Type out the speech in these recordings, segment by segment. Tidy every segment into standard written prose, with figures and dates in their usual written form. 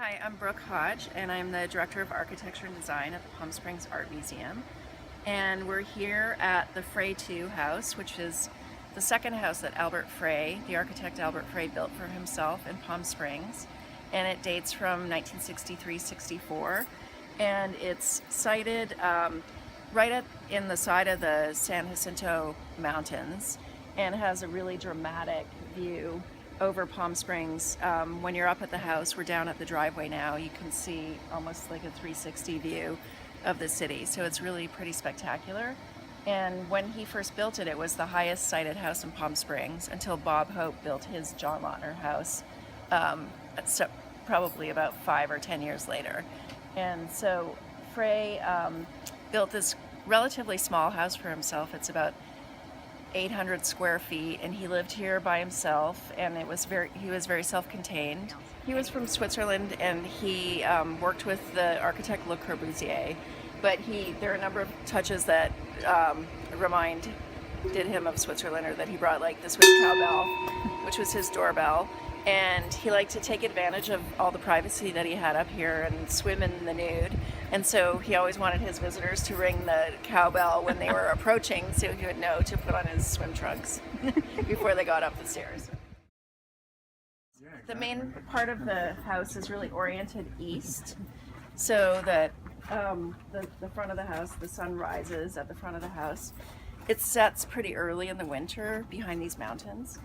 Hi, I'm Brooke Hodge, and I'm the Director of Architecture and Design at the Palm Springs Art Museum. And we're here at the Frey 2 house, which is the second house that Albert Frey, the architect Albert Frey, built for himself in Palm Springs. And it dates from 1963-64. And it's sited in the side of the San Jacinto Mountains, and has a really dramatic view over Palm Springs. When you're up at the house, we're down at the driveway now, you can see almost like a 360 view of the city. So it's really pretty spectacular. And when he first built it, it was the highest sited house in Palm Springs until Bob Hope built his John Lautner house, so probably about 5 or 10 years later. And so Frey built this relatively small house for himself. It's about 800 square feet, and he lived here by himself, and he was very self-contained. He was from Switzerland, and he worked with the architect Le Corbusier, but there are a number of touches that reminded him of Switzerland, or that he brought, like the Swiss cowbell, which was his doorbell. And he liked to take advantage of all the privacy that he had up here and swim in the nude. And so he always wanted his visitors to ring the cowbell when they were approaching, so he would know to put on his swim trunks before they got up the stairs. The main part of the house is really oriented east, so that the front of the house, the sun rises at the front of the house. It sets pretty early in the winter behind these mountains.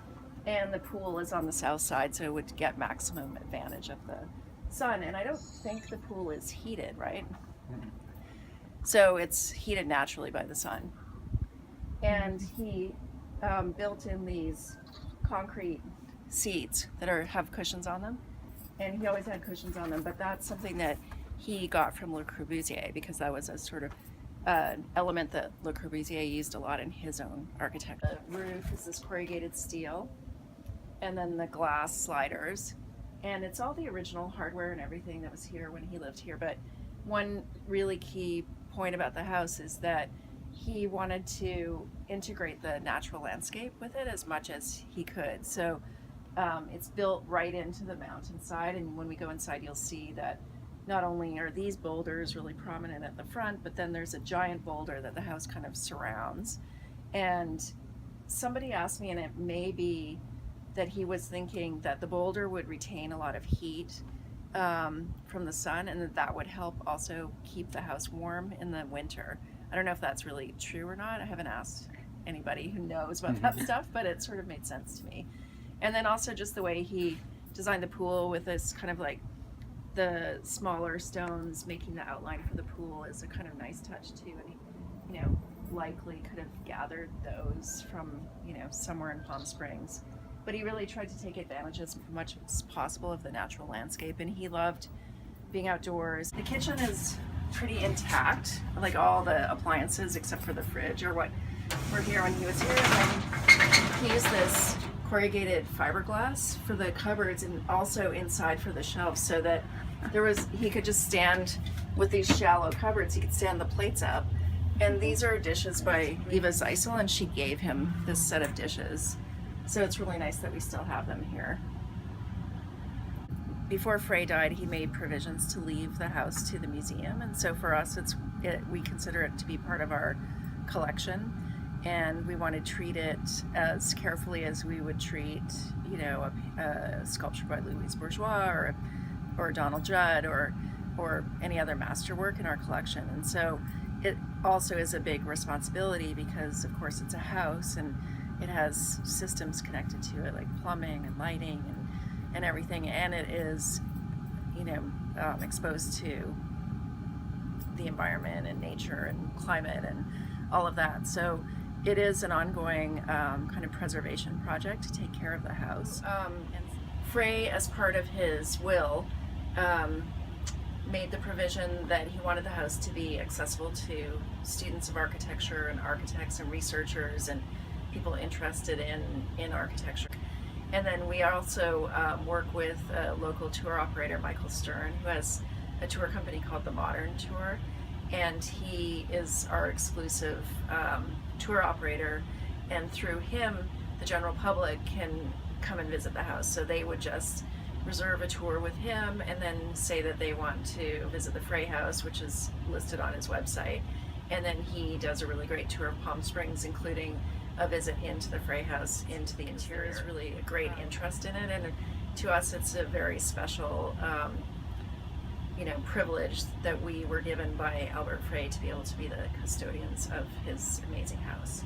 And the pool is on the south side, so it would get maximum advantage of the sun. And I don't think the pool is heated, right? So it's heated naturally by the sun. And he built in these concrete seats that have cushions on them. And he always had cushions on them, but that's something that he got from Le Corbusier, because that was a sort of element that Le Corbusier used a lot in his own architecture. The roof is this corrugated steel, and then the glass sliders, and it's all the original hardware and everything that was here when he lived here. But one really key point about the house is that he wanted to integrate the natural landscape with it as much as he could. So it's built right into the mountainside, and when we go inside, you'll see that not only are these boulders really prominent at the front, but then there's a giant boulder that the house kind of surrounds. And somebody asked me, and it may be that he was thinking that the boulder would retain a lot of heat from the sun, and that would help also keep the house warm in the winter. I don't know if that's really true or not. I haven't asked anybody who knows about that stuff, but it sort of made sense to me. And then also just the way he designed the pool with this kind of like the smaller stones making the outline for the pool is a kind of nice touch too. And he, likely could have gathered those from, somewhere in Palm Springs. But he really tried to take advantage as much as possible of the natural landscape, and he loved being outdoors. The kitchen is pretty intact, like all the appliances except for the fridge, or what were here when he was here. And then he used this corrugated fiberglass for the cupboards and also inside for the shelves, so that he could just stand with these shallow cupboards, he could stand the plates up. And these are dishes by Eva Zeisel, and she gave him this set of dishes. So it's really nice that we still have them here. Before Frey died, he made provisions to leave the house to the museum, and so for us, we consider it to be part of our collection, and we want to treat it as carefully as we would treat, a sculpture by Louise Bourgeois or Donald Judd or any other masterwork in our collection. And so it also is a big responsibility because, of course, it's a house and it has systems connected to it, like plumbing and lighting and everything, and it is, exposed to the environment and nature and climate and all of that. So it is an ongoing kind of preservation project to take care of the house. And Frey, as part of his will, made the provision that he wanted the house to be accessible to students of architecture and architects and researchers and people interested in architecture. And then we also work with a local tour operator, Michael Stern, who has a tour company called The Modern Tour, and he is our exclusive tour operator, and through him the general public can come and visit the house. So they would just reserve a tour with him and then say that they want to visit the Frey house, which is listed on his website. And then he does a really great tour of Palm Springs, including a visit into the Frey house, into the interior. There's really a great interest in it, and to us it's a very special privilege that we were given by Albert Frey to be able to be the custodians of his amazing house.